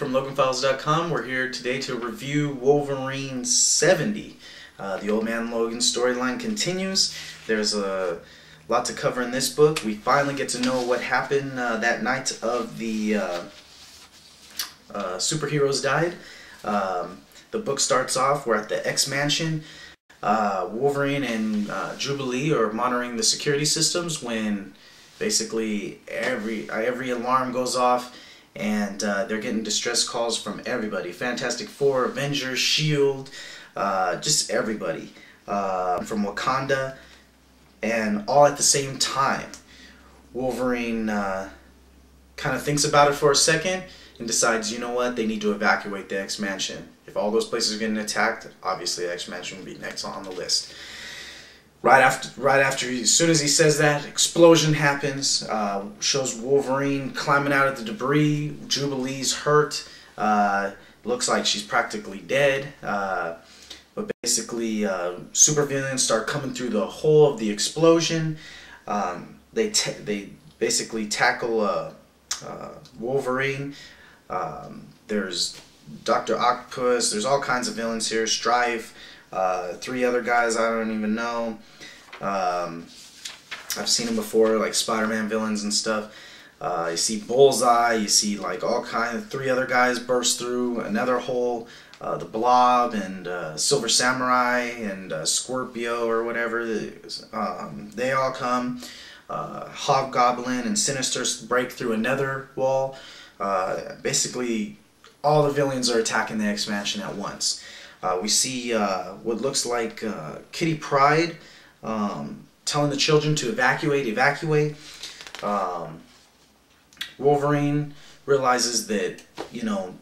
from LoganFiles.com. We're here today to review Wolverine 70. The Old Man Logan storyline continues. There's a lot to cover in this book. We finally get to know what happened that night of the superheroes died. The book starts off, we're at the X Mansion. Wolverine and Jubilee are monitoring the security systems when basically every alarm goes off, and they're getting distress calls from everybody. Fantastic Four, Avengers, S.H.I.E.L.D., just everybody from Wakanda, and all at the same time. Wolverine kind of thinks about it for a second and decides, you know what, they need to evacuate the X Mansion. If all those places are getting attacked, obviously the X Mansion will be next on the list. Right after, as soon as he says that, explosion happens. Shows Wolverine climbing out of the debris. Jubilee's hurt. Looks like she's practically dead. But basically, supervillains start coming through the hole of the explosion. They basically tackle Wolverine. There's Dr. Octopus. There's all kinds of villains here. Strife. 3 other guys I don't even know. I've seen them before, like Spider-Man villains and stuff. You see Bullseye. You see like all kinds of 3 other guys burst through another hole. The Blob and Silver Samurai and Scorpio or whatever. They all come. Hobgoblin and Sinister break through another wall. Basically, all the villains are attacking the X Mansion at once. We see what looks like Kitty Pryde telling the children to evacuate. Wolverine realizes that, you know,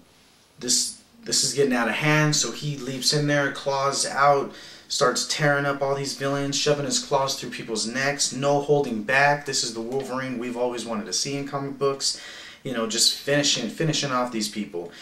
this is getting out of hand, so he leaps in there, claws out, starts tearing up all these villains, shoving his claws through people's necks, no holding back. This is the Wolverine we've always wanted to see in comic books. You know, just finishing off these people.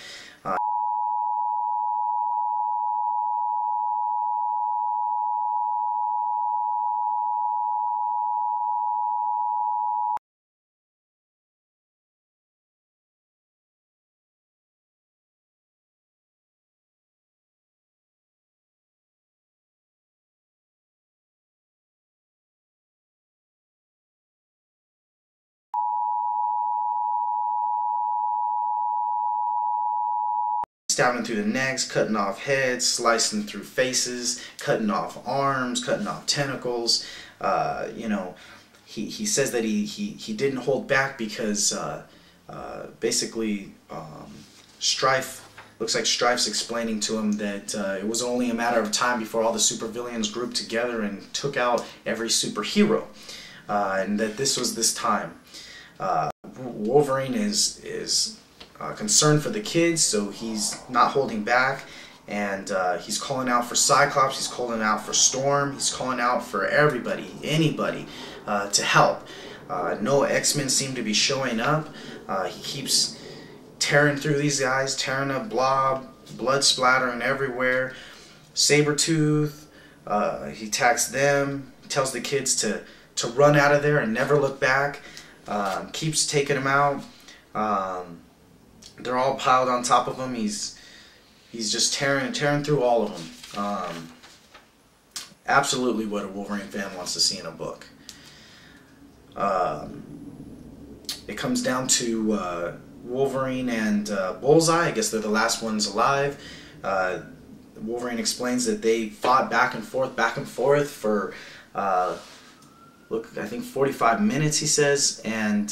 Stabbing through the necks, cutting off heads, slicing through faces, cutting off arms, cutting off tentacles. You know, he says that he didn't hold back because basically Strife, looks like Strife's explaining to him that it was only a matter of time before all the supervillains grouped together and took out every superhero, and that this was this time. Wolverine is concerned for the kids, so he's not holding back, and he's calling out for Cyclops, he's calling out for Storm, he's calling out for everybody, anybody, to help. No X-Men seem to be showing up. He keeps tearing through these guys, tearing up Blob, blood splattering everywhere. Sabretooth, he attacks them, tells the kids to run out of there and never look back. Keeps taking them out. They're all piled on top of him. He's just tearing through all of them. Absolutely what a Wolverine fan wants to see in a book. It comes down to Wolverine and Bullseye. I guess they're the last ones alive. Wolverine explains that they fought back and forth for look, I think 45 minutes, he says, and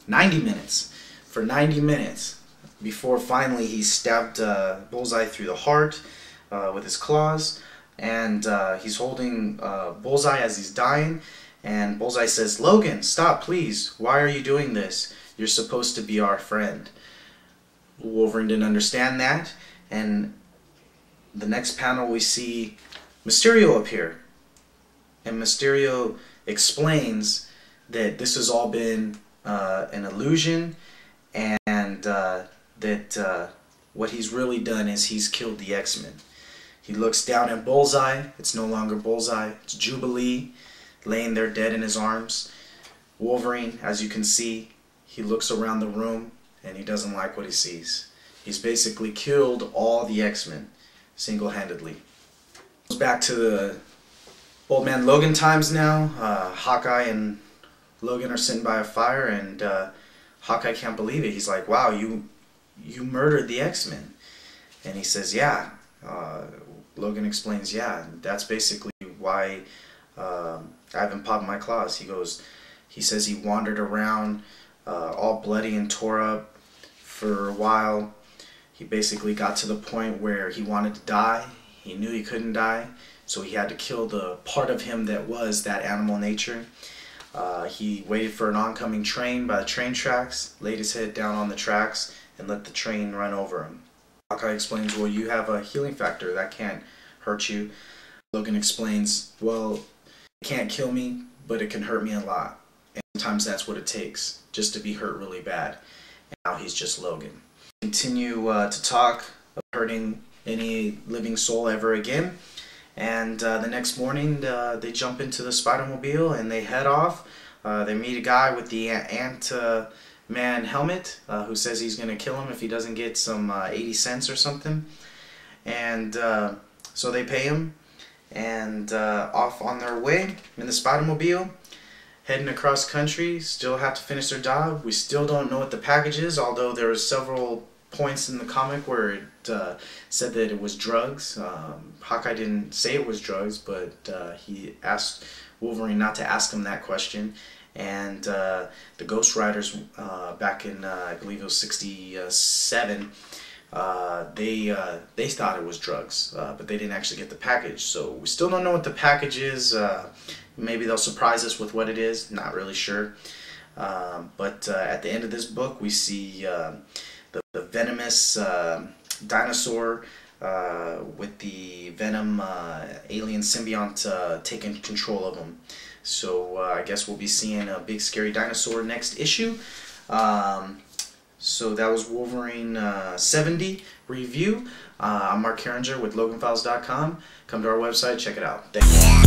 90 minutes. For 90 minutes before finally he stabbed Bullseye through the heart with his claws, and he's holding Bullseye as he's dying, and Bullseye says, "Logan, stop, please. Why are you doing this? You're supposed to be our friend." Wolverine didn't understand that, and the next panel we see Mysterio appear, and Mysterio explains that this has all been an illusion, and that what he's really done is he's killed the X-Men. He looks down at Bullseye. It's no longer Bullseye. It's Jubilee laying there dead in his arms. Wolverine, as you can see, he looks around the room and he doesn't like what he sees. He's basically killed all the X-Men single-handedly. Goes back to the Old Man Logan times now. Hawkeye and Logan are sitting by a fire, and Hawkeye can't believe it. He's like, "Wow, you murdered the X-Men." And he says, "Yeah." Logan explains, "Yeah, that's basically why I haven't popped my claws." He says he wandered around all bloody and tore up for a while. He basically got to the point where he wanted to die. He knew he couldn't die, so he had to kill the part of him that was that animal nature. He waited for an oncoming train by the train tracks, laid his head down on the tracks, and let the train run over him. Hawkeye explains, "Well, you have a healing factor. That can't hurt you." Logan explains, "Well, it can't kill me, but it can hurt me a lot. And sometimes that's what it takes, just to be hurt really bad." And now he's just Logan. Continue to talk of hurting any living soul ever again. And the next morning, they jump into the Spider-Mobile and they head off. They meet a guy with the Ant-Man helmet who says he's going to kill him if he doesn't get some 80 cents or something. And so they pay him, and off on their way in the Spider-Mobile, heading across country. Still have to finish their job. We still don't know what the package is, although there were several points in the comic where it said that it was drugs. Hawkeye didn't say it was drugs, but he asked Wolverine not to ask him that question. And the Ghost Riders back in I believe it was '67, they thought it was drugs, but they didn't actually get the package. So we still don't know what the package is. Maybe they'll surprise us with what it is. Not really sure. But at the end of this book, we see the venomous dinosaur with the venom alien symbiont taking control of him. So I guess we'll be seeing a big scary dinosaur next issue. So that was Wolverine 70 review. I'm Mark Herringer with LoganFiles.com. Come to our website, check it out. Thank you.